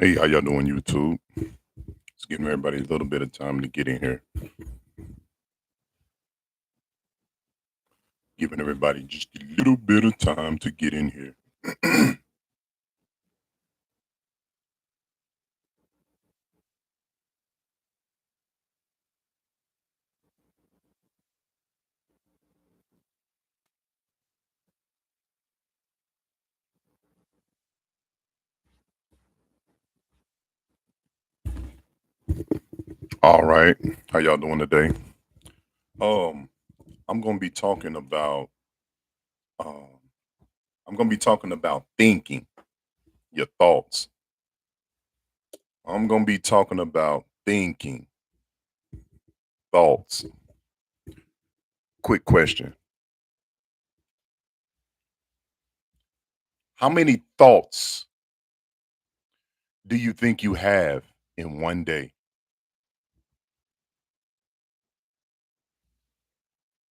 Hey, how y'all doing, YouTube? Just giving everybody a little bit of time to get in here. Giving everybody just a little bit of time to get in here. All right, how y'all doing today? Um, I'm gonna be talking about um, thinking, your thoughts. I'm gonna be talking about thinking, thoughts. Quick question: how many thoughts do you think you have in one day?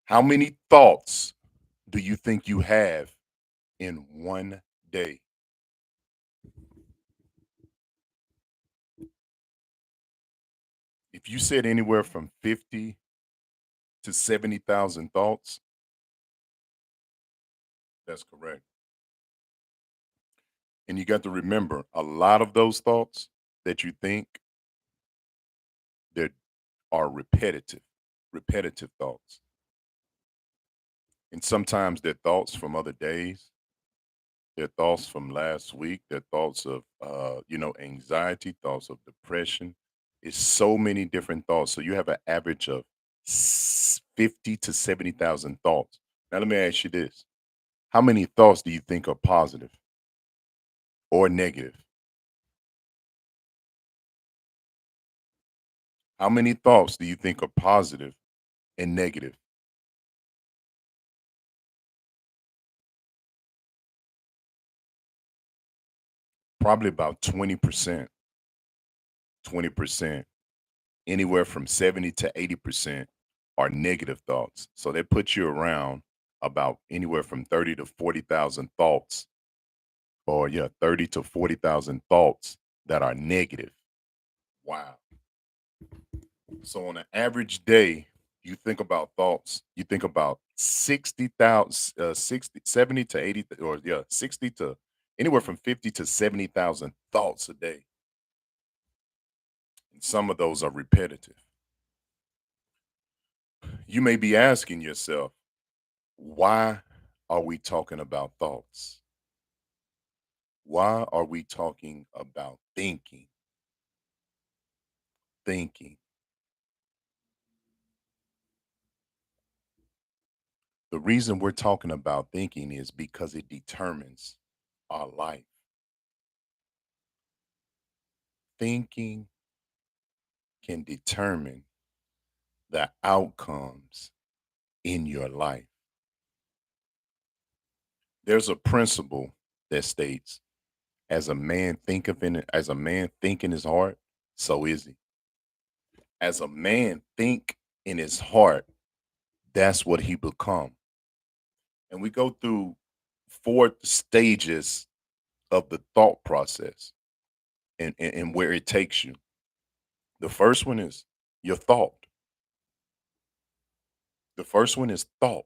How many thoughts do you think you have in one day? If you said anywhere from 50 to 70,000 thoughts, that's correct. And you got to remember a lot of those thoughts that you think that are repetitive thoughts. And sometimes they're thoughts from other days, they're thoughts from last week, they're thoughts of anxiety, thoughts of depression. It's so many different thoughts. So you have an average of 50 to 70,000 thoughts. Now let me ask you this. How many thoughts do you think are positive or negative? How many thoughts do you think are positive and negative? Probably about 20%. 20%. Anywhere from 70 to 80% are negative thoughts. So that puts you around about anywhere from 30 to 40,000 thoughts, or yeah, 30 to 40,000 thoughts that are negative. Wow. So on an average day, you think about thoughts, you think about 60,000, 60, 70 to 80, or yeah, 60 to anywhere from 50 to 70,000 thoughts a day. And some of those are repetitive. You may be asking yourself, why are we talking about thoughts? Why are we talking about thinking? Thinking. The reason we're talking about thinking is because it determines our life. Thinking can determine the outcomes in your life. There's a principle that states, as a man think in his heart, so is he. As a man think in his heart, that's what he become. And we go through four stages of the thought process, and where it takes you. The first one is your thought. The first one is thought.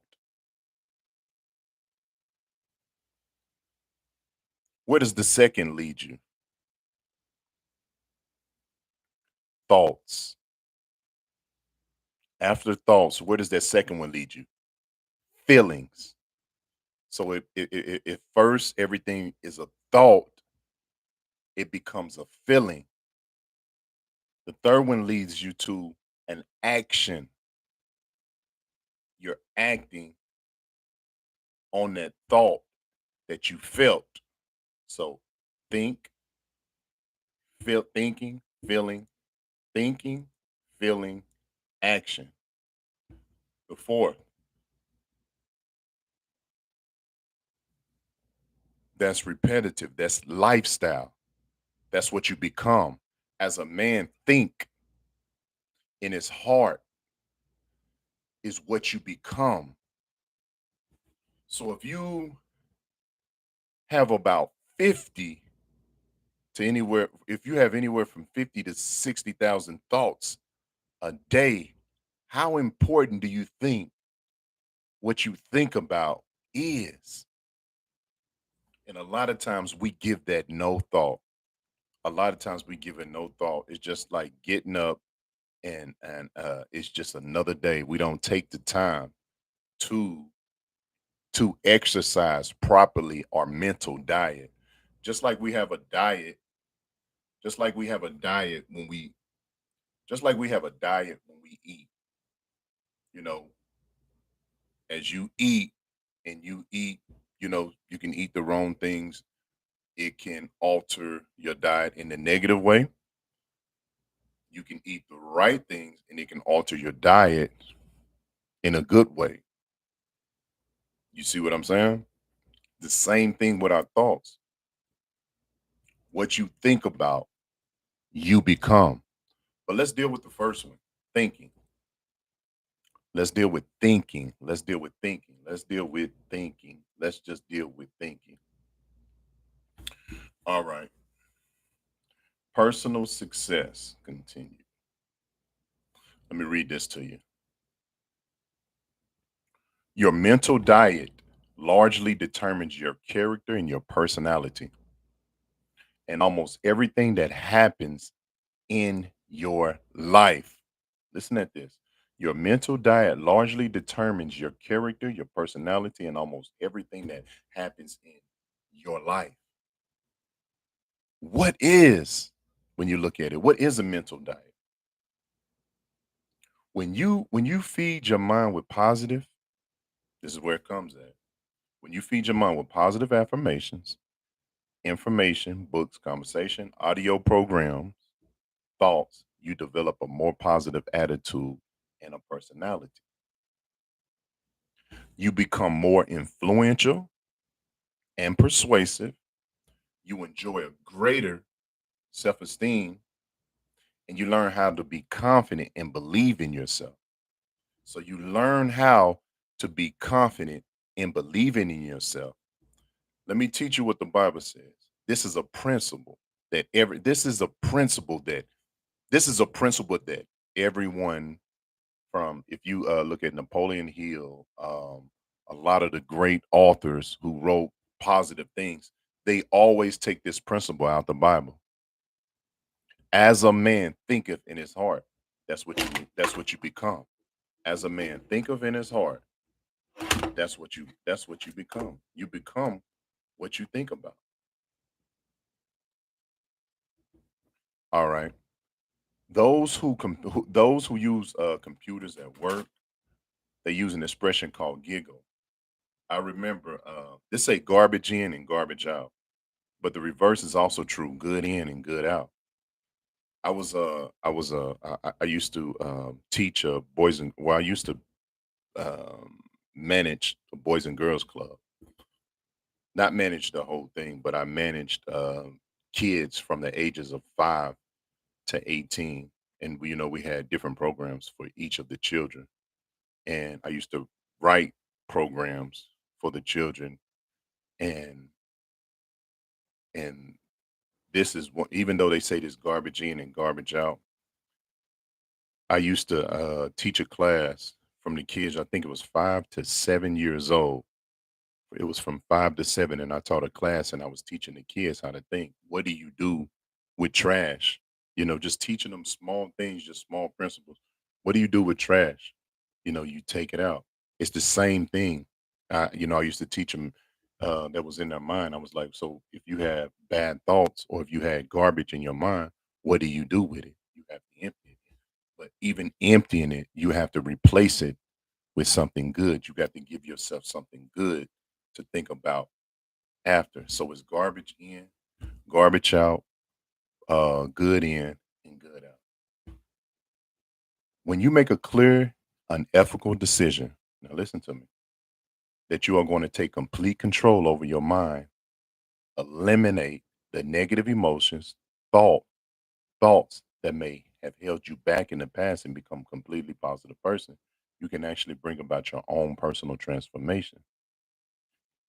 Where does the second lead you? Thoughts. After thoughts, where does that second one lead you? Feelings. So if first everything is a thought, it becomes a feeling. The third one leads you to an action. You're acting on that thought that you felt. So think, thinking, feeling, thinking, feeling, action. The fourth, that's repetitive. That's lifestyle. That's what you become. As a man, think in his heart is what you become. So if you have about 50 to anywhere, if you have anywhere from 50 to 60,000 thoughts a day, how important do you think what you think about is? And a lot of times we give that no thought. A lot of times we give it no thought. It's just like getting up and it's just another day. We don't take the time to exercise properly our mental diet. Just like we have a diet, just like we have a diet when we just like we have a diet when we eat, you know, as you eat and you eat, you can eat the wrong things. It can alter your diet in a negative way. You can eat the right things and it can alter your diet in a good way. You see what I'm saying? The same thing with our thoughts. What you think about, you become. But let's deal with the first one, thinking. Let's deal with thinking. Let's deal with thinking. Let's deal with thinking. Let's just deal with thinking. All right. Personal success. Continue. Let me read this to you. Your mental diet largely determines your character and your personality and almost everything that happens in your life. Listen at this. Your mental diet largely determines your character, your personality, and almost everything that happens in your life. What is, when you look at it, what is a mental diet? When you feed your mind with positive, this is where it comes at. When you feed your mind with positive affirmations, information, books, conversation, audio programs, thoughts, you develop a more positive attitude and a personality. You become more influential and persuasive. You enjoy a greater self esteem and you learn how to be confident and believe in yourself. So you learn how to be confident and believing in yourself. Let me teach you what the Bible says. This is a principle that every this is a principle that everyone, from, if you look at Napoleon Hill, a lot of the great authors who wrote positive things, they always take this principle out the Bible. As a man thinketh in his heart, that's what you become. As a man thinketh in his heart, that's what you become. You become what you think about. All right. Those who use computers at work, they use an expression called giggle. I remember this say garbage in and garbage out, but the reverse is also true: good in and good out. I used to teach boys and well, I used to manage a boys and girls club. Not manage the whole thing, but I managed kids from the ages of 5 to 18, and we had different programs for each of the children, and I used to write programs for the children, and and this is what, even though they say this garbage in and garbage out, I used to teach a class from the kids. I think it was 5 to 7 years old. It was from 5 to 7, and I taught a class, and I was teaching the kids how to think. What do you do with trash? Just teaching them small things, just small principles. What do you do with trash? You take it out. It's the same thing. I used to teach them that was in their mind. I was like, so if you have bad thoughts or if you had garbage in your mind, what do you do with it? You have to empty it. But even emptying it, you have to replace it with something good. You got to give yourself something good to think about after. So it's garbage in, garbage out, good in, and good out. When you make a clear, unethical decision, now listen to me, that you are going to take complete control over your mind, eliminate the negative emotions, thought, thoughts that may have held you back in the past and become a completely positive person, you can actually bring about your own personal transformation.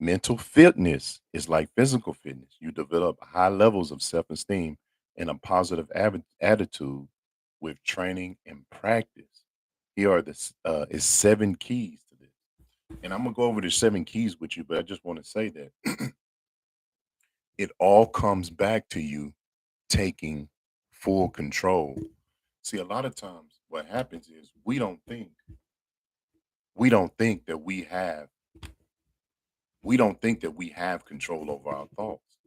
Mental fitness is like physical fitness. You develop high levels of self-esteem and a positive attitude with training and practice. Here are the is 7 keys to this. And I'm gonna go over the 7 keys with you, but I just want to say that it all comes back to you taking full control. See, a lot of times what happens is we don't think that we have control over our thoughts.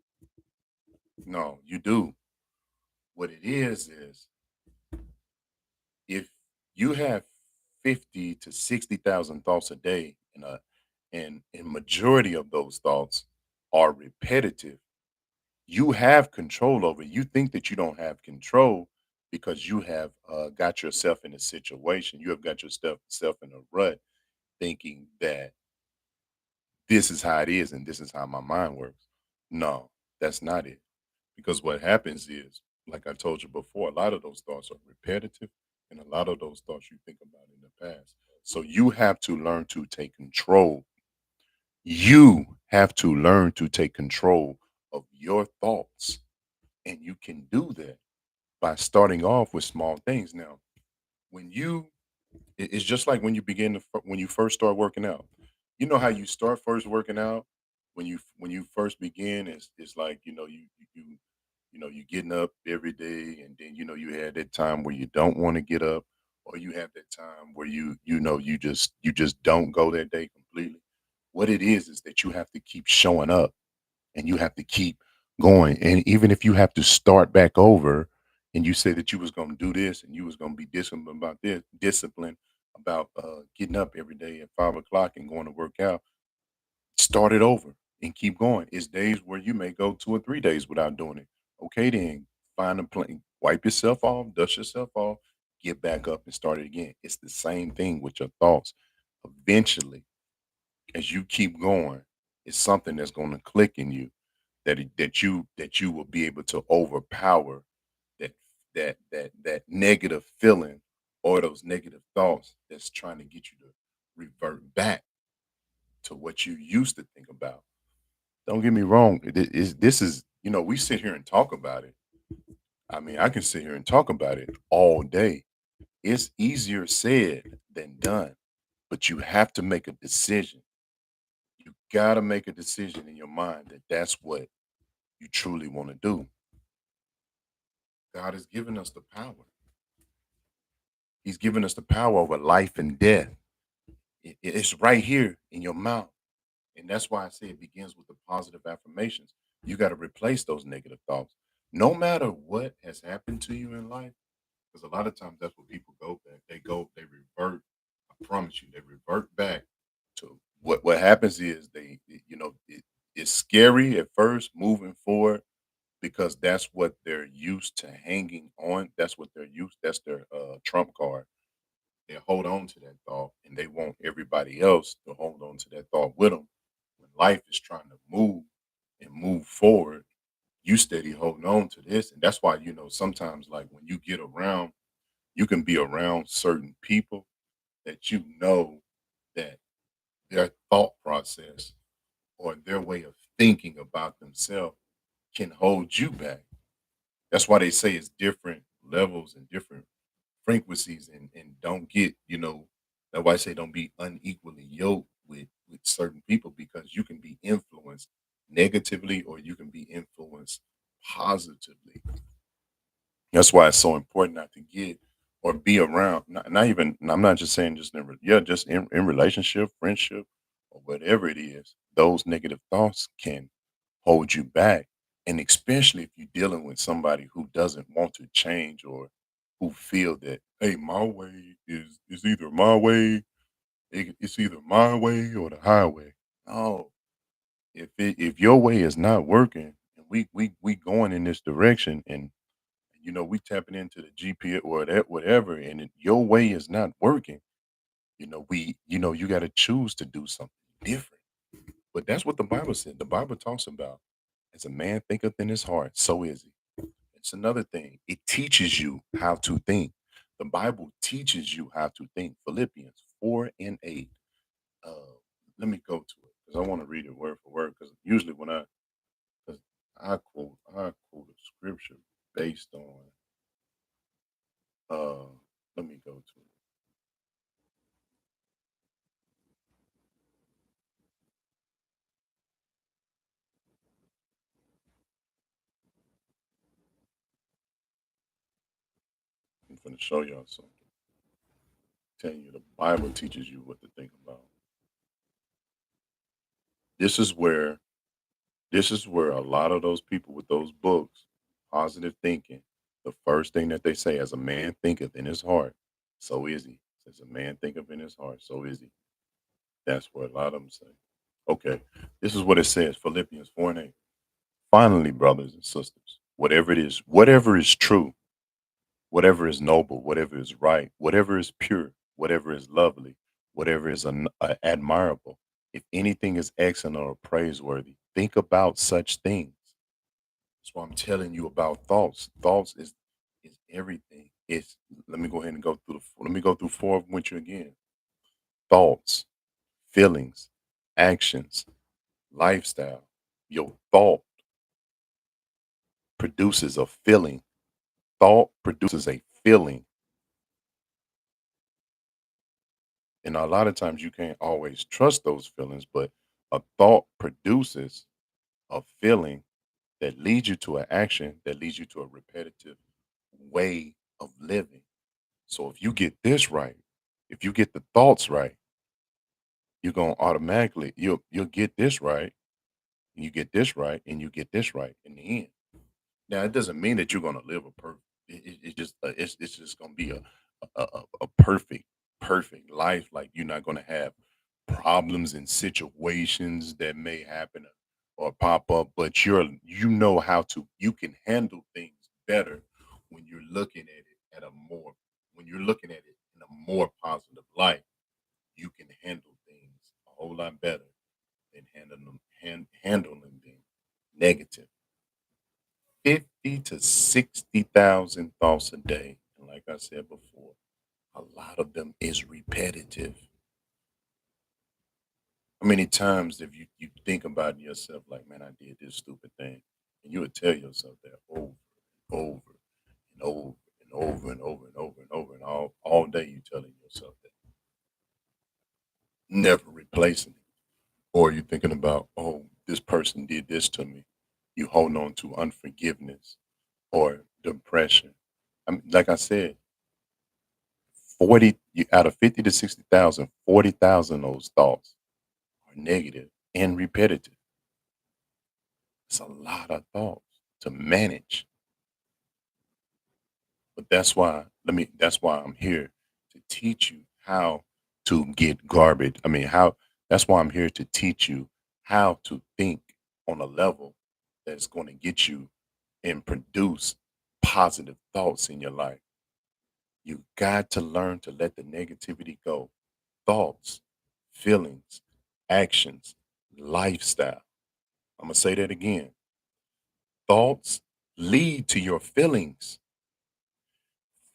No, you do. What it is if you have 50 to 60,000 thoughts a day and majority of those thoughts are repetitive, you have control over it. You think that you don't have control because you have got yourself in a situation. You have got yourself in a rut thinking that this is how it is and this is how my mind works. No, that's not it. Because what happens is, like I told you before, a lot of those thoughts are repetitive and a lot of those thoughts you think about in the past. So you have to learn to take control. You have to learn to take control of your thoughts. And you can do that by starting off with small things. Now, when you it's just like when you when you first start working out. You know how you start first working out when you first begin. It's like you getting up every day, and then you had that time where you don't want to get up, or you have that time where you just don't go that day completely. What it is that you have to keep showing up and you have to keep going. And even if you have to start back over and you say that you was going to do this and you was going to be disciplined about getting up every day at 5 o'clock and going to work out, start it over and keep going. It's days where you may go 2 or 3 days without doing it. Okay, then find a plan, wipe yourself off, dust yourself off, get back up and start it again. It's the same thing with your thoughts. Eventually, as you keep going, it's something that's going to click in you that you will be able to overpower that that negative feeling or those negative thoughts that's trying to get you to revert back to what you used to think about. Don't get me wrong. This is, we sit here and talk about it. I mean, I can sit here and talk about it all day. It's easier said than done, but you have to make a decision. You got to make a decision in your mind that that's what you truly want to do. God has given us the power. He's given us the power over life and death. It's right here in your mouth. And that's why I say it begins with the positive affirmations. You got to replace those negative thoughts. No matter what has happened to you in life, because a lot of times that's what people go back. They revert. I promise you, they revert back to what happens is it's scary at first moving forward because that's what they're used to hanging on. That's what they're used. That's their trump card. They hold on to that thought, and they want everybody else to hold on to that thought with them. When life is trying to move and move forward, you steady holding on to this, and that's why sometimes like when you get around, you can be around certain people that that their thought process or their way of thinking about themselves can hold you back. That's why they say it's different levels and different frequencies, and don't get, that's why I say don't be unequally yoked with certain people because you can be influenced negatively or you can be influenced positively. That's why it's so important not to get or be around. Not even. I'm not just saying just just in relationship, friendship, or whatever it is. Those negative thoughts can hold you back, and especially if you're dealing with somebody who doesn't want to change or who feel that hey, my way is either my way. It's either my way or the highway. No, if your way is not working, and we going in this direction, and we tapping into the GPS or that whatever, and your way is not working. You got to choose to do something different. But that's what the Bible said. The Bible talks about as a man thinketh in his heart, so is he. It's another thing. It teaches you how to think. The Bible teaches you how to think. Philippians 4 and 8. Uh, Let me go to it. because I want to read it word for word. Because usually when cause I quote a scripture based on, uh, let me go to it. I'm going to show y'all something. Telling you the Bible teaches you what to think about. This is where this is where a lot of those people with those books, positive thinking, the first thing that they say, as a man thinketh in his heart, so is he. As a man thinketh in his heart, so is he. That's what a lot of them say. Okay, this is what it says, Philippians 4 and 8. Finally, brothers and sisters, whatever is true, whatever is noble, whatever is right, whatever is pure, whatever is lovely, whatever is admirable, if anything is excellent or praiseworthy, think about such things. That's why I'm telling you about thoughts. Thoughts is everything. It's let me go ahead and go through let me go through four of them with you again. Thoughts, feelings, actions, lifestyle. Your thought produces a feeling. Thought produces a feeling. And a lot of times you can't always trust those feelings, but a thought produces a feeling that leads you to an action that leads you to a repetitive way of living. So if you get this right, if you get the thoughts right, you're gonna automatically you'll get this right, and you get this right, and you get this right in the end. Now it doesn't mean that you're gonna live a perfect. It's just gonna be a perfect life. Like you're not gonna have problems and situations that may happen or pop up, but you know how to you can handle things better when you're looking at it at a more when you're looking at it in a more positive light. You can handle things a whole lot better than handling them negative. 50 to 60,000 thoughts a day. And like I said before, a lot of them is repetitive. How many times have you think about yourself like, man, I did this stupid thing? And you would tell yourself that over and over and over and over and over and over and over and all day you telling yourself that, never replacing it. Or you thinking about, oh, this person did this to me. You hold on to unforgiveness or depression. I mean, like I said, 40 out of 50 to 60,000, 40,000 of those thoughts are negative and repetitive. It's a lot of thoughts to manage. But that's why I'm here to teach you how to get garbage. I mean, how that's why I'm here to teach you how to think on a level that's going to get you and produce positive thoughts in your life. You got to learn to let the negativity go. Thoughts, feelings, actions, lifestyle. I'm going to say that again. Thoughts lead to your feelings.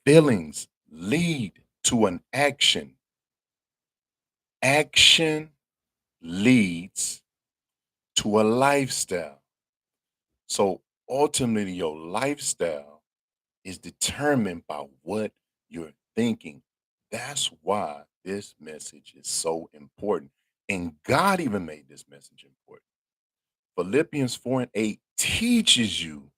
Feelings lead to an action. Action leads to a lifestyle. So ultimately, your lifestyle is determined by what you're thinking. That's why this message is so important. And God even made this message important. Philippians 4 and 8 teaches you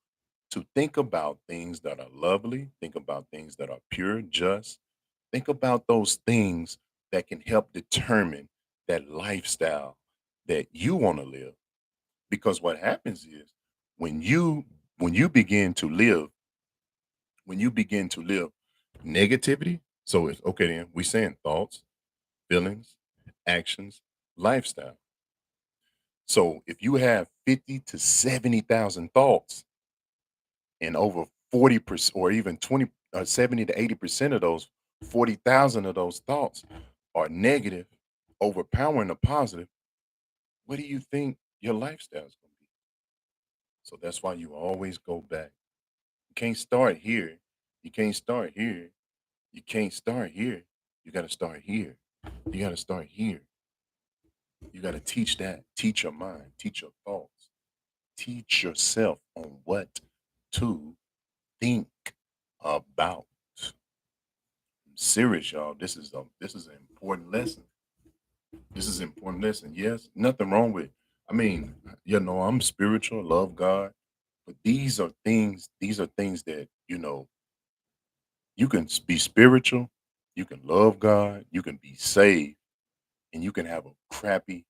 to think about things that are lovely, think about things that are pure, just, think about those things that can help determine that lifestyle that you want to live. Because what happens is when you when you begin to live, when you begin to live negativity, so it's okay then we saying thoughts, feelings, actions, lifestyle. So if you have 50 to 70,000 thoughts and over 40% or even 20 70 to 80% of those 40,000 of those thoughts are negative, overpowering the positive, what do you think your lifestyle is going to be? So that's why you always go back. You can't start here. You can't start here. You can't start here. You got to start here. You got to start here. You got to teach that. Teach your mind, teach your thoughts, teach yourself on what to think about. I'm serious, y'all. This is an important lesson. This is an important lesson. Yes, nothing wrong with. I mean, I'm spiritual, love God, but these are things that you can be spiritual, you can love God, you can be saved, and you can have a crappy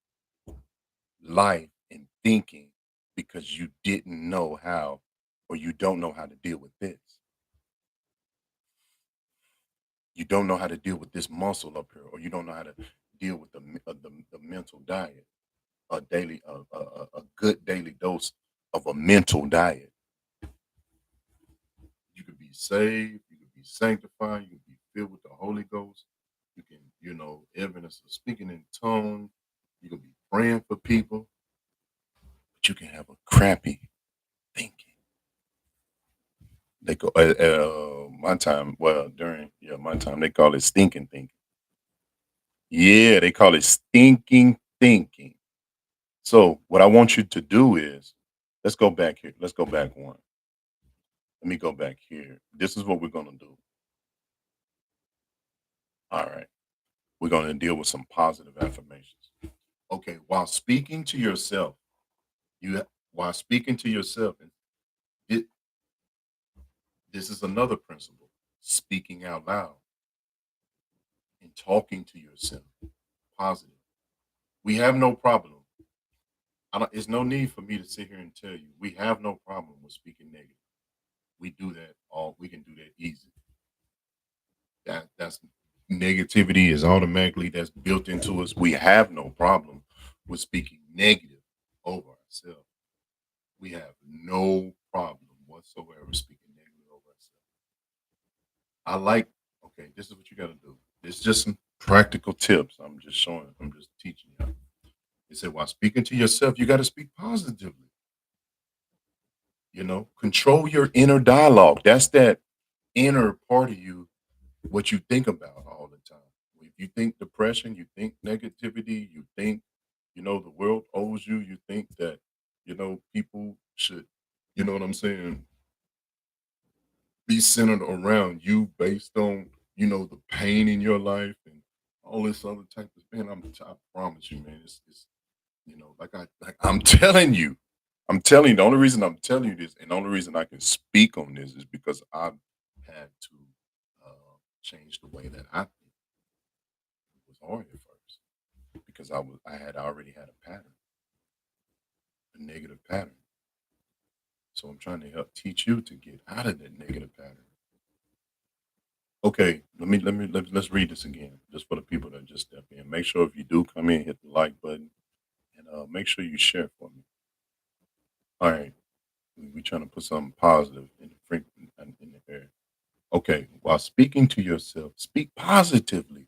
life and thinking because you didn't know how, or you don't know how to deal with this. You don't know how to deal with this muscle up here, or you don't know how to deal with the mental diet, a good daily dose of a mental diet. You could be saved, you could be sanctified, you could be filled with the Holy Ghost. You can, evidence of speaking in tongues. You can be praying for people, but you can have a crappy thinking. They go my time. Well, during my time, they call it stinking thinking. Yeah, they call it stinking thinking. So what I want you to do is, let's go back here. Let's go back one. Let me go back here. This is what we're gonna do. All right. We're gonna deal with some positive affirmations. Okay, you while speaking to yourself, and it, this is another principle: speaking out loud and talking to yourself positive. We have no problem. I don't, It's no need for me to sit here and tell you we have no problem with speaking negative. We do that all. We can do that easy. That's negativity is automatically that's built into us. We have no problem with speaking negative over ourselves. We have no problem whatsoever speaking negative over ourselves. I like, okay, this is what you got to do. It's just some practical tips. I'm just teaching you. It said, while speaking to yourself, you got to speak positively. Control your inner dialogue. That's that inner part of you, what you think about all the time. If you think depression, you think negativity, you think, the world owes you, you think that, people should, you know what I'm saying, be centered around you based on, the pain in your life and all this other type of man. I promise you, man, it's I'm telling you. I'm telling you, the only reason I'm telling you this and the only reason I can speak on this is because I've had to change the way that I think. It was hard at first because I had already had a pattern, a negative pattern. So I'm trying to help teach you to get out of that negative pattern. Okay, let's read this again, just for the people that just step in. Make sure if you do come in, hit the like button and make sure you share for me. All right, we trying to put something positive in in the air. Okay, while speaking to yourself, speak positively.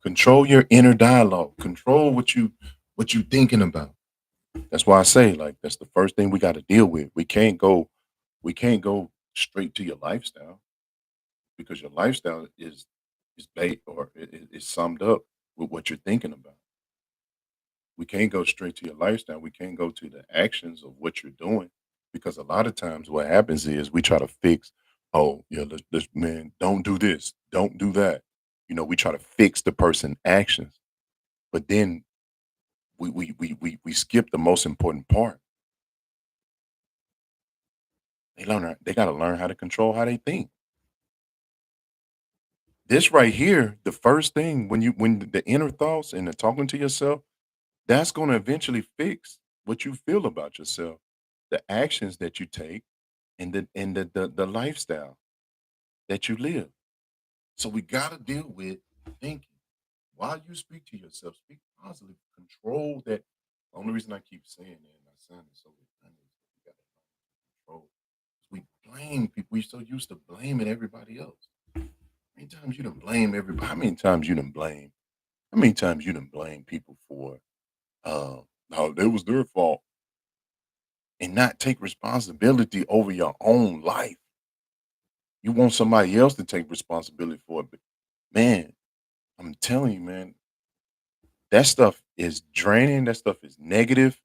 Control your inner dialogue. Control what you thinking about. That's why I say like that's the first thing we got to deal with. We can't go straight to your lifestyle because your lifestyle is based or is summed up with what you're thinking about. We can't go straight to your lifestyle. We can't go to the actions of what you're doing because a lot of times what happens is we try to fix, oh, yeah, man, don't do this, don't do that. We try to fix the person' actions, but then we skip the most important part. They got to learn how to control how they think. This right here, the first thing when the inner thoughts and the talking to yourself, that's going to eventually fix what you feel about yourself, the actions that you take and the lifestyle that you live. So we got to deal with thinking. While you speak to yourself, speak positively. Control that. The only reason I keep saying that, and I sound it so redundant, we got to control. We blame people. We so used to blaming everybody else. How many times you done blame everybody? How many times you done blame? How many times you done blame people for no, it was their fault and not take responsibility over your own life? You want somebody else to take responsibility for it, but man, I'm telling you, man, That stuff is draining. That stuff is negative.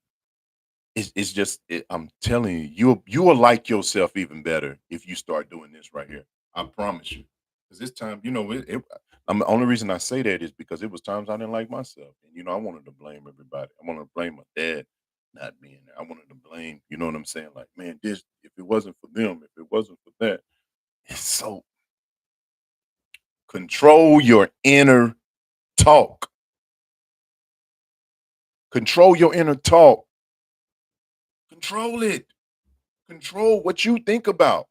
It's just I'm telling you, you will like yourself even better if you start doing this right here. I promise you. Because this time, the only reason I say that is because it was times I didn't like myself, and I wanted to blame everybody. I wanted to blame my dad not being there. I wanted to blame, you know what I'm saying? Like, man, this if it wasn't for them, if it wasn't for that, so control your inner talk. Control your inner talk. Control it. Control what you think about.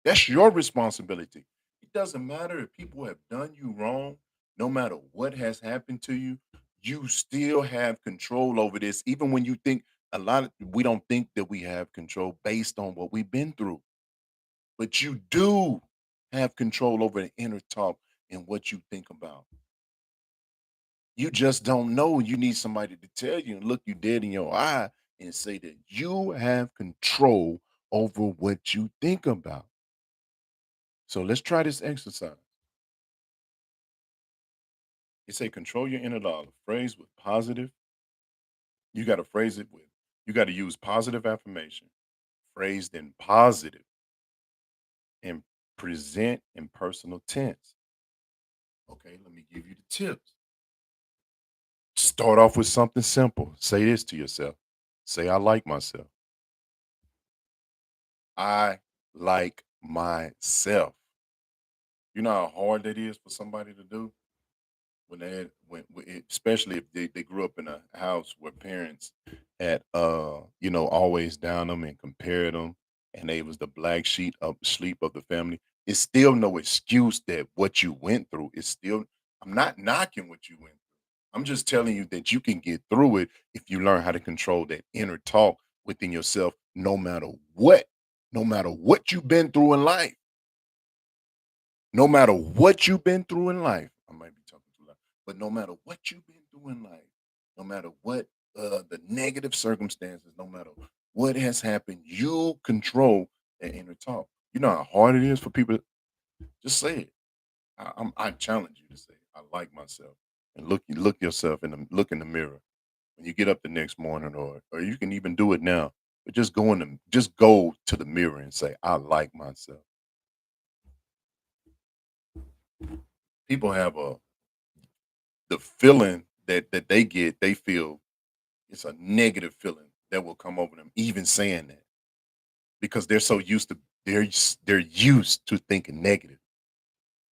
That's your responsibility. It doesn't matter if people have done you wrong, no matter what has happened to you, you still have control over this. Even when you think we don't think that we have control based on what we've been through, but you do have control over the inner talk and what you think about. You just don't know. You need somebody to tell you and look you dead in your eye and say that you have control over what you think about. So let's try this exercise. It say control your inner dialogue. Phrase with positive. You got to phrase it with. You got to use positive affirmation, phrased in positive, and present in personal tense. Okay, let me give you the tips. Start off with something simple. Say this to yourself. Say, I like myself. I like myself. You know how hard that is for somebody to do when they had, especially if they grew up in a house where parents had always down them and compared them, and they was the black sheep of sleep of the family. It's still no excuse that what you went through is still. I'm not knocking what you went through. I'm just telling you that you can get through it if you learn how to control that inner talk within yourself, no matter what you've been through in life. No matter what you've been through in life, I might be talking too loud, but no matter what you've been through in life, no matter what the negative circumstances, no matter what has happened, you control that inner talk. You know how hard it is for people. Just say it. I challenge you to say, "I like myself," and look yourself in the look in the mirror when you get up the next morning, or you can even do it now. But just go to the mirror and say, "I like myself." People have the feeling that they get, they feel it's a negative feeling that will come over them, even saying that because they're so used to they're used to thinking negative.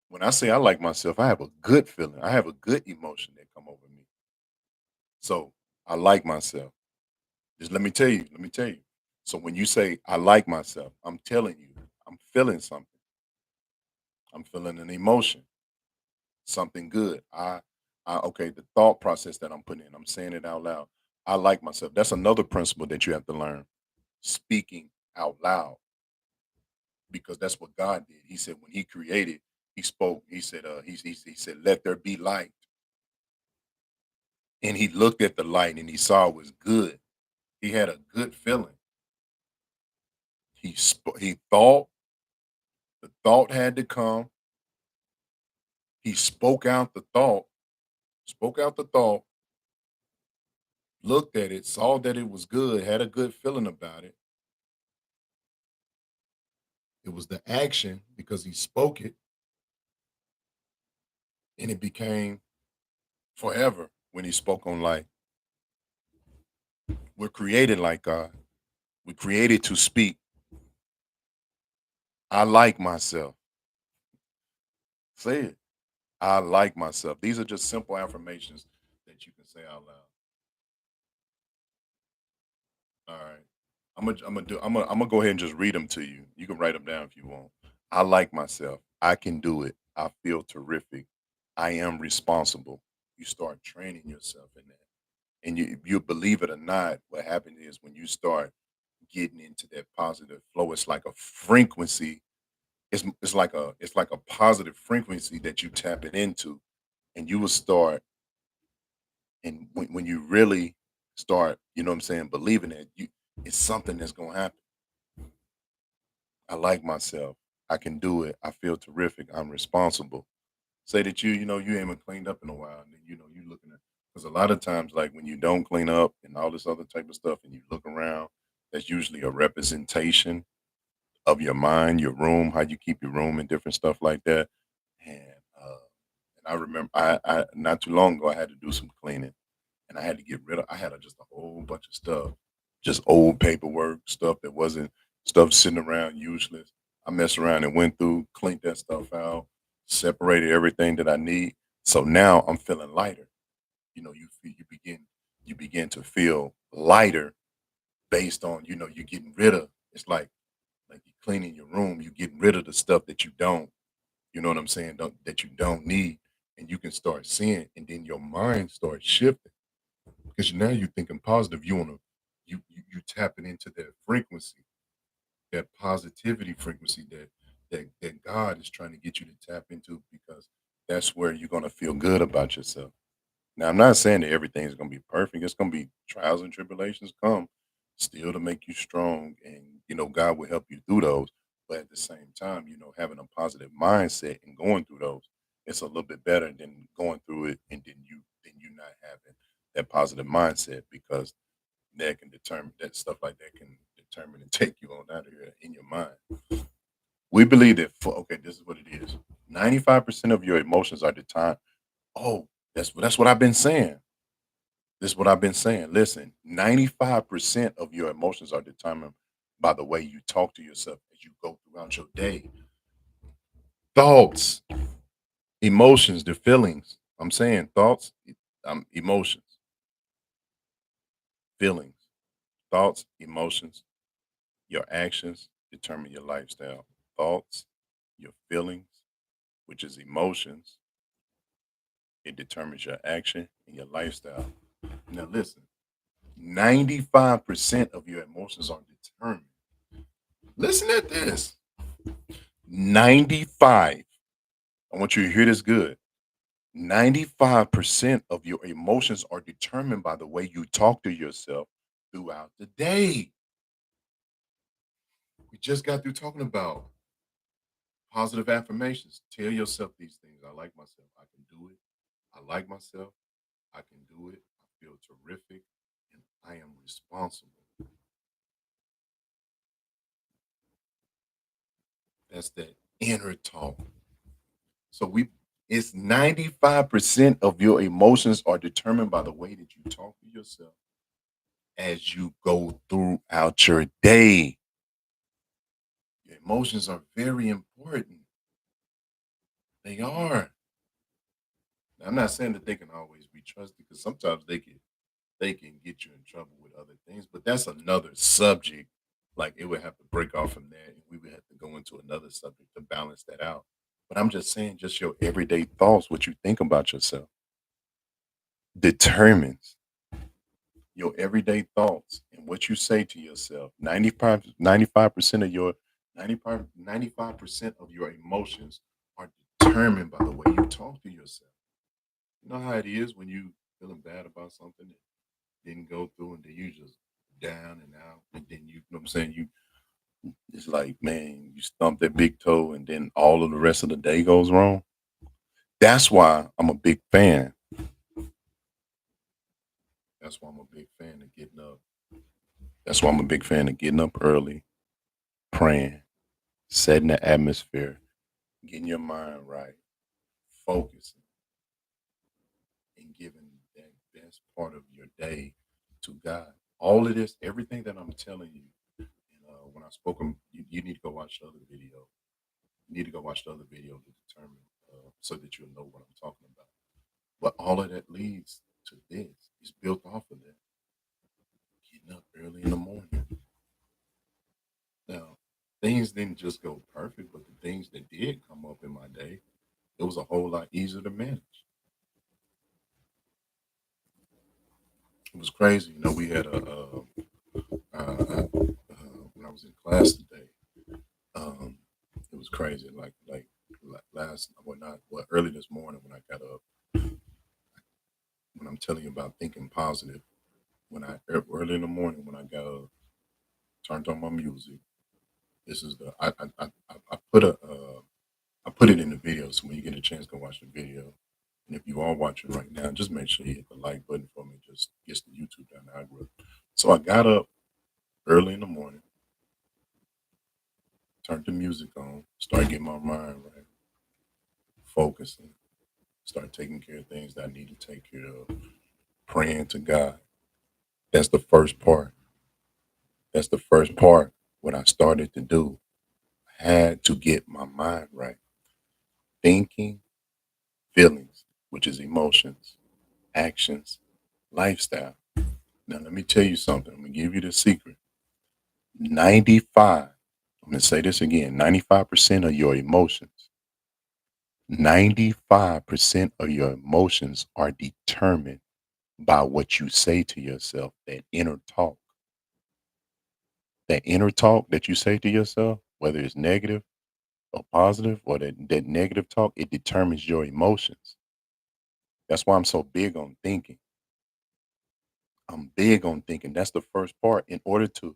When I say I like myself, I have a good feeling. I have a good emotion that come over me. So I like myself. Just let me tell you. Let me tell you. So when you say I like myself, I'm telling you, I'm feeling something. I'm feeling an emotion, something good. Okay, the thought process that I'm putting in, I'm saying it out loud. I like myself. That's another principle that you have to learn. Speaking out loud, because that's what God did. He said when He created, He spoke. He said, he said, "Let there be light," and He looked at the light and He saw it was good. He had a good feeling. He thought. The thought had to come. He spoke out the thought. Spoke out the thought. Looked at it. Saw that it was good. Had a good feeling about it. It was the action because He spoke it, and it became forever when He spoke on light. We're created like God. We're created to speak. I like myself. Say it. I like myself. These are just simple affirmations that you can say out loud. All right. I'm gonna go ahead and just read them to you. You can write them down if you want. I like myself. I can do it. I feel terrific. I am responsible. You start training yourself in that. And you believe it or not, what happens is when you start getting into that positive flow, it's like a frequency. It's like a positive frequency that you tap it into, and you will start. And when you really start, you know what I'm saying, believing it, it's something that's gonna happen. I like myself. I can do it. I feel terrific. I'm responsible. Say that you ain't been cleaned up in a while, and then you looking at Because a lot of times, like when you don't clean up and all this other type of stuff, and you look around, that's usually a representation of your mind, your room, how you keep your room and different stuff like that. And uh, and I remember, I not too long ago, I had to do some cleaning, and I had to get rid of. I had just a whole bunch of stuff, just old paperwork, stuff that wasn't stuff sitting around useless. I messed around and went through, cleaned that stuff out, separated everything that I need. So now I'm feeling lighter. You begin to feel lighter based on you're getting rid of. It's like you're cleaning your room, you're getting rid of the stuff that you don't. You know what I'm saying? That you don't need, and you can start seeing, and then your mind starts shifting because now you're thinking positive. You want to you tapping into that frequency, that positivity frequency that God is trying to get you to tap into because that's where you're gonna feel good about yourself. Now, I'm not saying that everything's gonna be perfect. It's gonna be trials and tribulations come still to make you strong, and God will help you through those. But at the same time, having a positive mindset and going through those, it's a little bit better than going through it and then you not having that positive mindset because that can determine that stuff like that can determine and take you on out of here in your mind. We believe that okay, this is what it is. 95% of your emotions are determined. Oh, that's what I've been saying. This is what I've been saying. Listen, 95% of your emotions are determined by the way you talk to yourself as you go throughout your day. Thoughts, emotions, the feelings. I'm saying thoughts, emotions, feelings, thoughts, emotions, your actions determine your lifestyle. Thoughts, your feelings, which is emotions, it determines your action and your lifestyle. Now, listen, 95% of your emotions are determined. Listen at this. 95. I want you to hear this good. 95% of your emotions are determined by the way you talk to yourself throughout the day. We just got through talking about positive affirmations. Tell yourself these things. I like myself. I can do it. I like myself. I can do it. I feel terrific. And I am responsible. That's that inner talk. So it's 95% of your emotions are determined by the way that you talk to yourself as you go throughout your day. Your emotions are very important. They are. Now, I'm not saying that they can always be trusted because sometimes they can get you in trouble with other things, but that's another subject. Like it would have to break off from there, and we would have to go into another subject to balance that out. But I'm just saying, just your everyday thoughts, what you think about yourself, determines your everyday thoughts and what you say to yourself. 95% of your 95% of your emotions are determined by the way you talk to yourself. You know how it is when you feeling bad about something that didn't go through and then you just down and out and then you know what I'm saying, you it's like man, you stump that big toe and then all of the rest of the day goes wrong. That's why I'm a big fan. That's why I'm a big fan of getting up. That's why I'm a big fan of getting up early, praying, setting the atmosphere, getting your mind right, focusing, and giving that best part of your day to God. All of this, everything that I'm telling you, and when I spoke, you need to go watch the other video. You need to go watch the other video to determine so that you'll know what I'm talking about. But all of that leads to this. It's built off of that. Getting up early in the morning. Now, things didn't just go perfect, but the things that did come up in my day, it was a whole lot easier to manage. It was crazy. We had when I was in class today, um, it was crazy. Like last, well, not well, early this morning when I got up, when I'm telling you about thinking positive, early in the morning when I got up, turned on my music. This is the I put a I put it in the video, so when you get a chance, go watch the video. And if you are watching right now, just make sure you hit the like button for me. Just gets the YouTube down the algorithm. So I got up early in the morning, turned the music on, started getting my mind right, focusing, start taking care of things that I need to take care of, praying to God. That's the first part. That's the first part. What I started to do, I had to get my mind right. Thinking, feelings, which is emotions, actions, lifestyle. Now, let me tell you something. I'm going to give you the secret. 95, I'm going to say this again, 95% of your emotions, 95% of your emotions are determined by what you say to yourself, that inner talk. That inner talk that you say to yourself, whether it's negative or positive or that negative talk, it determines your emotions. That's why I'm so big on thinking. I'm big on thinking. That's the first part. In order to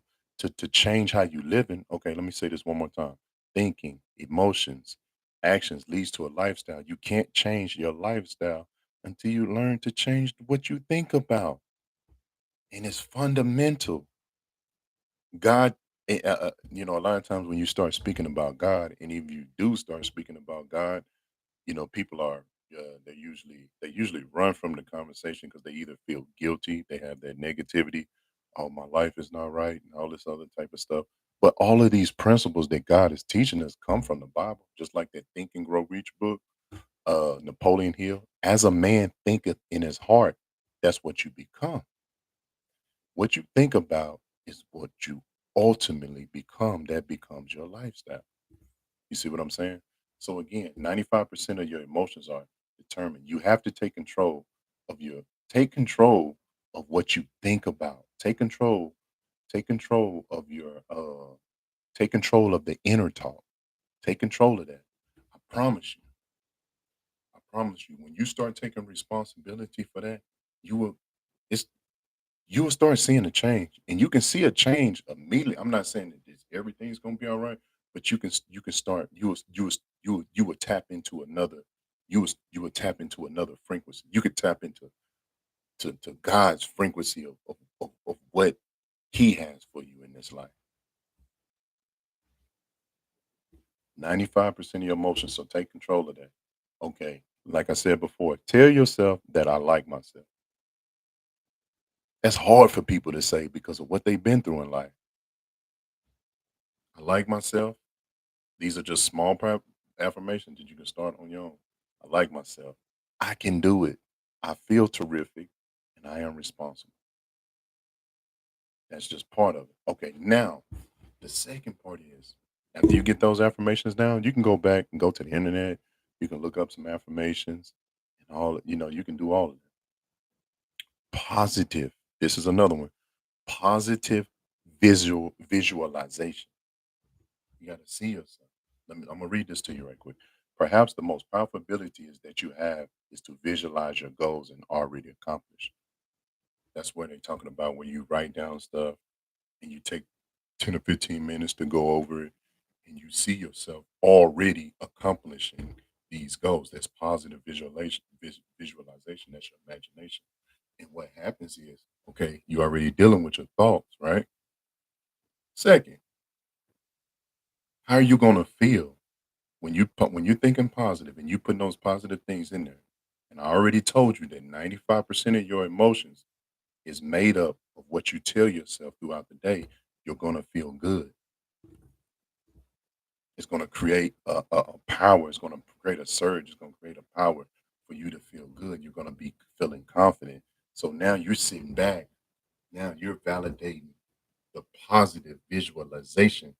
change how you living, okay, let me say this one more time. Thinking, emotions, actions leads to a lifestyle. You can't change your lifestyle until you learn to change what you think about. And it's fundamental. God, a lot of times when you start speaking about God, and if you do start speaking about God, people are they usually run from the conversation because they either feel guilty, they have that negativity, oh my life is not right, and all this other type of stuff. But all of these principles that God is teaching us come from the Bible, just like that Think and Grow Rich book, Napoleon Hill. As a man thinketh in his heart, that's what you become. What you think about is what you ultimately become. That becomes your lifestyle. You see what I'm saying? So again, 95% of your emotions are determined. You have to take control of what you think about. Take control of take control of the inner talk. Take control of that. I promise you. I promise you, when you start taking responsibility for that, you will it's you will start seeing a change, and you can see a change immediately. I'm not saying that everything's gonna be all right, but you can start. You will tap into another. You will tap into another frequency. You could tap into to God's frequency of what He has for you in this life. 95% of your emotions. So take control of that. Okay, like I said before, tell yourself that I like myself. That's hard for people to say because of what they've been through in life. I like myself. These are just small affirmations that you can start on your own. I like myself. I can do it. I feel terrific and I am responsible. That's just part of it. Okay, now the second part is after you get those affirmations down, you can go back and go to the internet. You can look up some affirmations and you can do all of it. Positive. This is another one. Positive visualization. You got to see yourself. I'm gonna read this to you right quick. Perhaps the most powerful ability is that you have is to visualize your goals and already accomplished. That's where they're talking about when you write down stuff and you take 10 or 15 minutes to go over it and you see yourself already accomplishing these goals. That's positive visualization. That's your imagination. And what happens is, okay, you're already dealing with your thoughts, right? Second, how are you gonna feel when you're thinking positive and you putting those positive things in there, and I already told you that 95% of your emotions is made up of what you tell yourself throughout the day, you're gonna feel good. It's gonna create a power. It's gonna create a surge. It's gonna create a power for you to feel good. You're gonna be feeling confident. So now you're sitting back. Now you're validating the positive visualization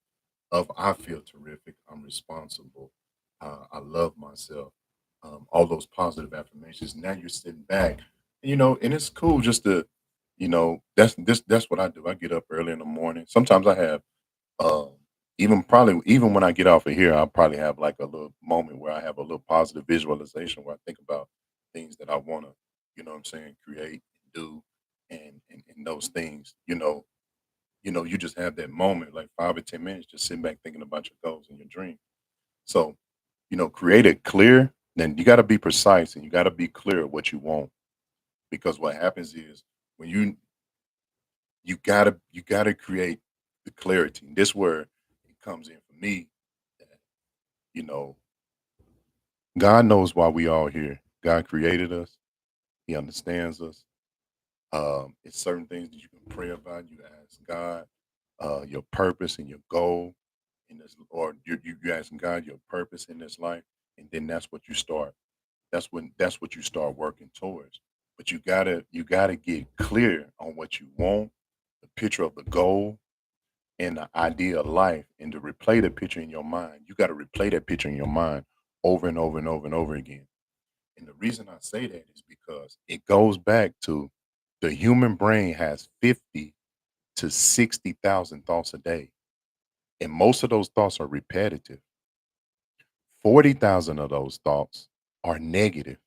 of I feel terrific, I'm responsible, I love myself, all those positive affirmations. Now you're sitting back, and it's cool just to, that's what I do. I get up early in the morning. Sometimes I have, um, even when I get off of here, I'll probably have like a little moment where I have a little positive visualization where I think about things that I want to, what I'm saying, create, do, and those things, you just have that moment, like 5 or 10 minutes, just sitting back thinking about your goals and your dreams. So, create it clear. Then you got to be precise and you got to be clear what you want, because what happens is when you gotta create the clarity. And this where it comes in for me. That, you know, God knows why we all here. God created us. He understands us. It's certain things that you can pray about. You ask God your purpose and your goal in this, or you asking God your purpose in this life, and then that's what you start. That's what you start working towards. But you gotta get clear on what you want, the picture of the goal, and the idea of life, and to replay the picture in your mind. You got to replay that picture in your mind over and over and over and over again. And the reason I say that is because it goes back to the human brain has 50 to 60,000 thoughts a day. And most of those thoughts are repetitive. 40,000 of those thoughts are negative.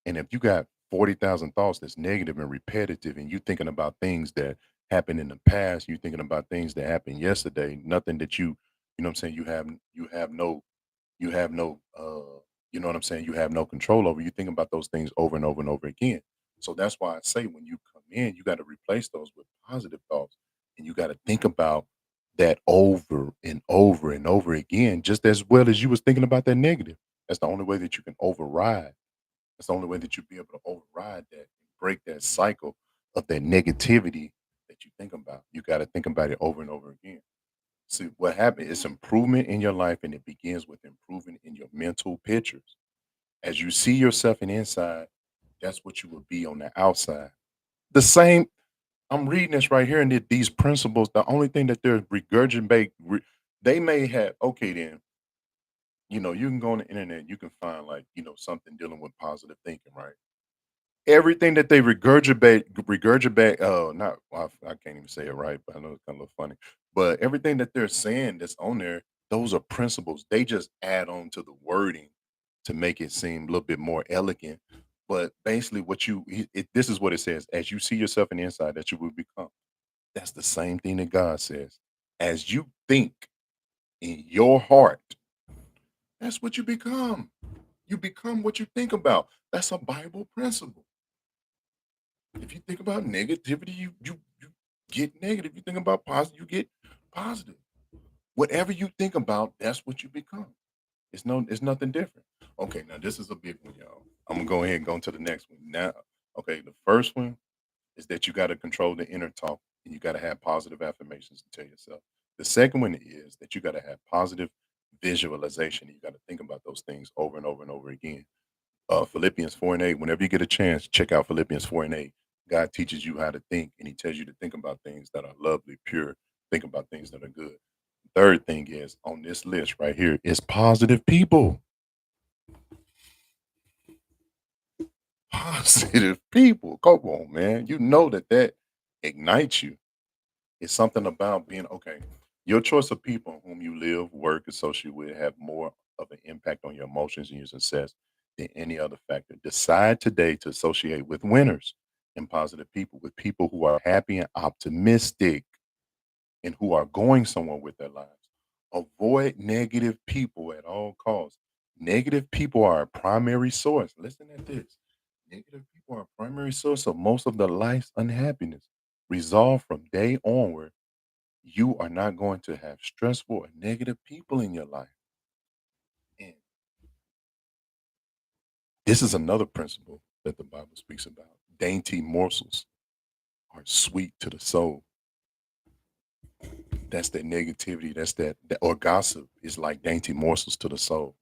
And if you got 40,000 thoughts that's negative and repetitive, and you thinking about things that happened in the past, you thinking about things that happened yesterday, nothing that you know what I'm saying, you have no you know what I'm saying, you have no control over. You think about those things over and over and over again. So that's why I say when you come in, you got to replace those with positive thoughts. And you got to think about that over and over and over again, just as well as you was thinking about that negative. That's the only way that you can override. That's the only way that you'll be able to override that and break that cycle of that negativity that you think about. You got to think about it over and over again. See what happened is improvement in your life, and it begins with improvement in your mental pictures. As you see yourself in inside, that's what you will be on the outside. The same. I'm reading this right here, and these principles. The only thing that they're regurgitating, they may have. Okay, then you can go on the internet. You can find like something dealing with positive thinking, right? Everything that they regurgitate, not I can't even say it right, but I know it's kinda look funny. But everything that they're saying that's on there, those are principles. They just add on to the wording to make it seem a little bit more elegant. But basically what this is what it says, "As you see yourself in the inside, that you will become." That's the same thing that God says. As you think in your heart, that's what you become. You become what you think about. That's a Bible principle. If you think about negativity, you get negative. You think about positive, you get positive. Whatever you think about, that's what you become. It's nothing different. Okay, now this is a big one, y'all. I'm gonna go ahead and go into the next one. Now, okay, the first one is that you got to control the inner talk and you got to have positive affirmations to tell yourself. The second one is that you got to have positive visualization. You got to think about those things over and over and over again. Philippians 4 and 8. Whenever you get a chance, check out Philippians 4 and 8. God teaches you how to think, and He tells you to think about things that are lovely, pure, think about things that are good. Third thing is on this list right here is positive people. Positive people. Come on, man. You know that ignites you. It's something about being okay. Your choice of people whom you live, work, associate with have more of an impact on your emotions and your success than any other factor. Decide today to associate with winners and positive people, with people who are happy and optimistic and who are going somewhere with their lives. Avoid negative people at all costs. Negative people are a primary source. Listen at this. Negative people are a primary source of most of the life's unhappiness. Resolve from day onward you are not going to have stressful or negative people in your life. And this is another principle that the Bible speaks about. Dainty morsels are sweet to the soul. That's that negativity. Or gossip is like dainty morsels to the soul.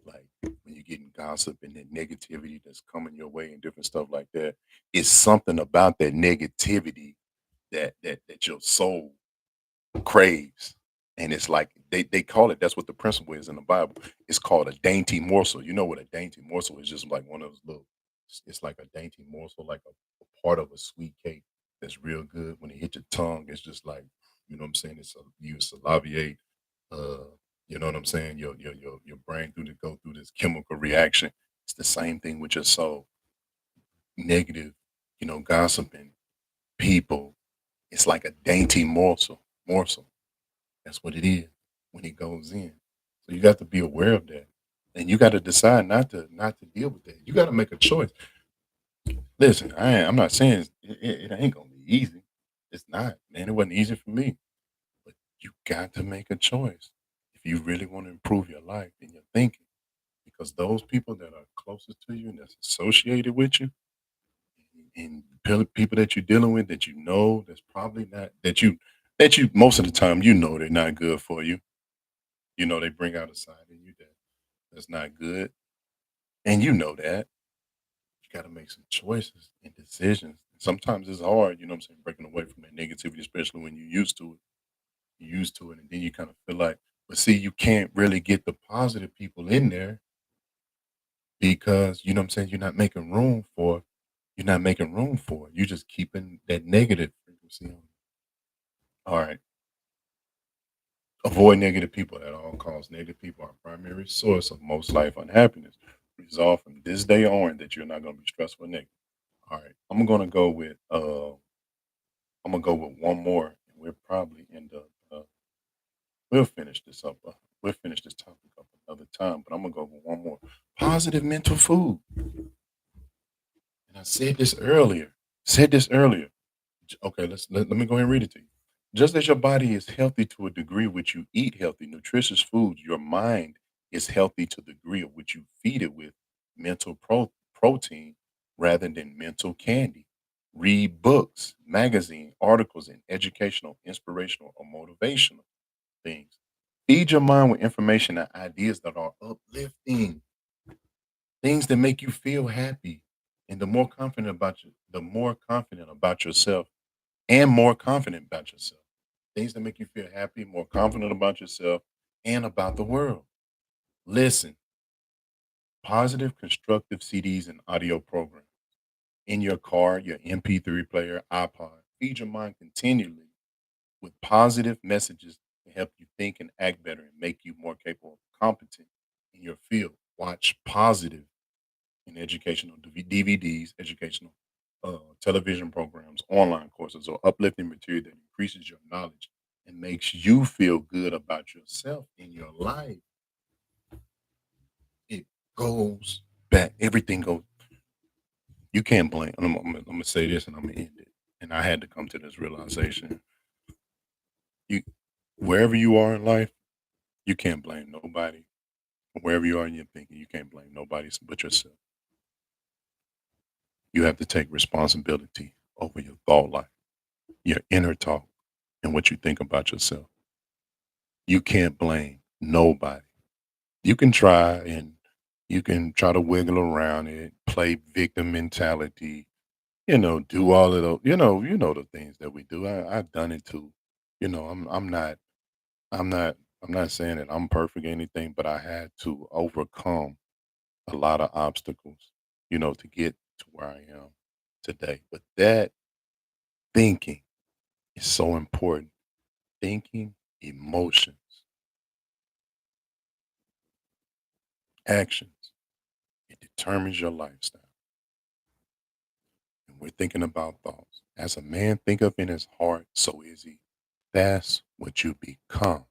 Like when you're getting gossip and that negativity that's coming your way and different stuff like that. It's something about that negativity that your soul craves. And it's like they call it, that's what the principle is in the Bible. It's called a dainty morsel. You know what a dainty morsel is? Just like one of those little, it's like a dainty morsel, like a part of a sweet cake that's real good. When it hit your tongue, it's just like, you know what I'm saying? You salivate, uh, you know what I'm saying? Your brain go through this chemical reaction. It's the same thing with your soul. Negative, gossiping, people. It's like a dainty morsel. That's what it is when it goes in. So you got to be aware of that. and you got to decide not to deal with that. You got to make a choice. Listen, I'm not saying it ain't gonna be easy. It's not, man. It wasn't easy for me, but you got to make a choice if you really want to improve your life and your thinking. Because those people that are closest to you and that's associated with you, and people that you're dealing with that you know that's probably not that you most of the time you know they're not good for you. You know they bring out a side in you that's not good, and you know that. You gotta make some choices and decisions. Sometimes it's hard, you know what I'm saying, breaking away from that negativity, especially when you're used to it. You're used to it, and then you kind of feel like, but see, you can't really get the positive people in there because you know what I'm saying, you're not making room for it. You're just keeping that negative frequency on. All right. Avoid negative people at all costs. Negative people are a primary source of most life unhappiness. Resolve from this day on that you're not gonna be stressful and negative. All right. I'm gonna go with one more, and we'll probably end up. We'll finish this up. We'll finish this topic up another time. But I'm gonna go with one more. Positive mental food. And I said this earlier. Said this earlier. Okay, let me go ahead and read it to you. Just as your body is healthy to a degree which you eat healthy, nutritious foods, your mind is healthy to the degree of which you feed it with mental protein rather than mental candy. Read books, magazine, articles, and educational, inspirational, or motivational things. Feed your mind with information and ideas that are uplifting, things that make you feel happy. And the more confident about yourself and more confident about yourself. Things that make you feel happy, more confident about yourself and about the world. Listen, positive, constructive CDs and audio programs in your car, your MP3 player, iPod. Feed your mind continually with positive messages to help you think and act better and make you more capable, competent in your field. Watch positive and educational DVDs, educational television programs, online courses, or uplifting material that increases your knowledge and makes you feel good about yourself in your life. It goes back. Everything goes. You can't blame. I'm gonna say this and I'm gonna end it. And I had to come to this realization. You, wherever you are in life, you can't blame nobody. Wherever you are in your thinking, you can't blame nobody but yourself. You have to take responsibility over your thought life, your inner talk, and what you think about yourself. You can't blame nobody. You can try and you can try to wiggle around it, play victim mentality, do all of those, the things that we do. I've done it too. I'm not I'm not saying that I'm perfect or anything, but I had to overcome a lot of obstacles, to get to where I am today. But that thinking is so important. Thinking, emotions, actions. It determines your lifestyle. And we're thinking about thoughts. As a man thinketh in his heart, so is he. That's what you become.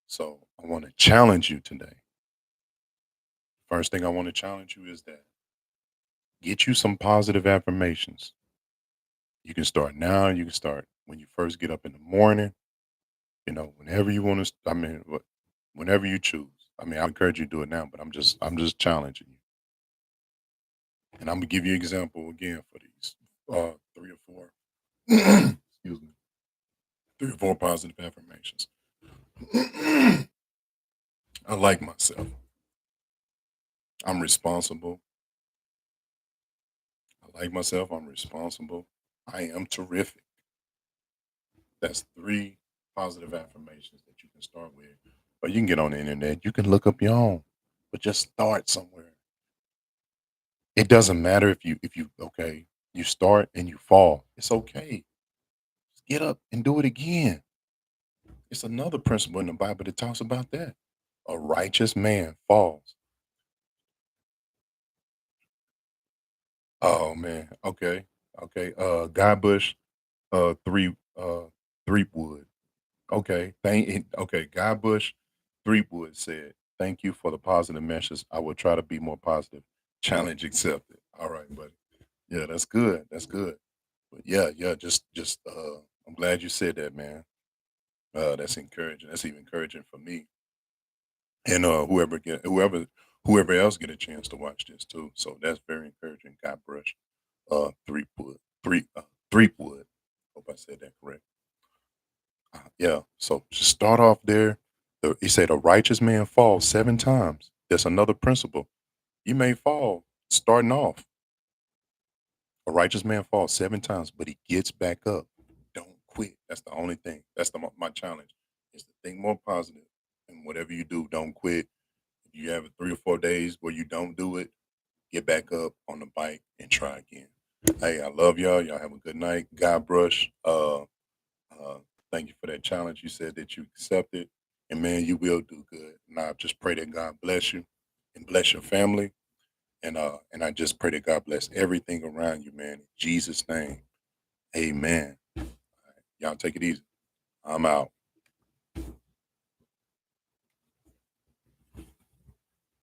So I want to challenge you today. First thing I want to challenge you is that get you some positive affirmations. You can start now. You can start when you first get up in the morning. Whenever you want to. Whenever you choose. I encourage you to do it now, but I'm just challenging you. And I'm gonna give you an example again for these three or four. Excuse me, 3 or 4 positive affirmations. I like myself. I'm responsible. I like myself. I'm responsible. I am terrific. That's 3 positive affirmations that you can start with. Or you can get on the internet. You can look up your own, but just start somewhere. It doesn't matter if you okay, you start and you fall. It's okay. Just get up and do it again. It's another principle in the Bible that talks about that. A righteous man falls. Oh man. Okay. Okay. Guy Bush, 3 wood. Okay. Okay. Guy Bush, 3 wood said, Thank you for the positive message. I will try to be more positive. Challenge accepted. All right, buddy. Yeah, that's good. That's good. But yeah, just I'm glad you said that, man. That's encouraging. That's even encouraging for me. And whoever else get a chance to watch this too. So that's very encouraging. God brush. Three wood. Hope I said that correct. Yeah. So just start off there. He said a righteous man falls 7 times. That's another principle. You may fall starting off. A righteous man falls 7 times, but he gets back up. Don't quit. That's the only thing. That's my challenge is to think more positive. And whatever you do, don't quit. If you have 3 or 4 days where you don't do it, get back up on the bike and try again. Hey, I love y'all. Y'all have a good night. God brush. Uh, thank you for that challenge. You said that you accepted, and man, you will do good. And I just pray that God bless you and bless your family. And I just pray that God bless everything around you, man. In Jesus' name, amen. Y'all take it easy. I'm out.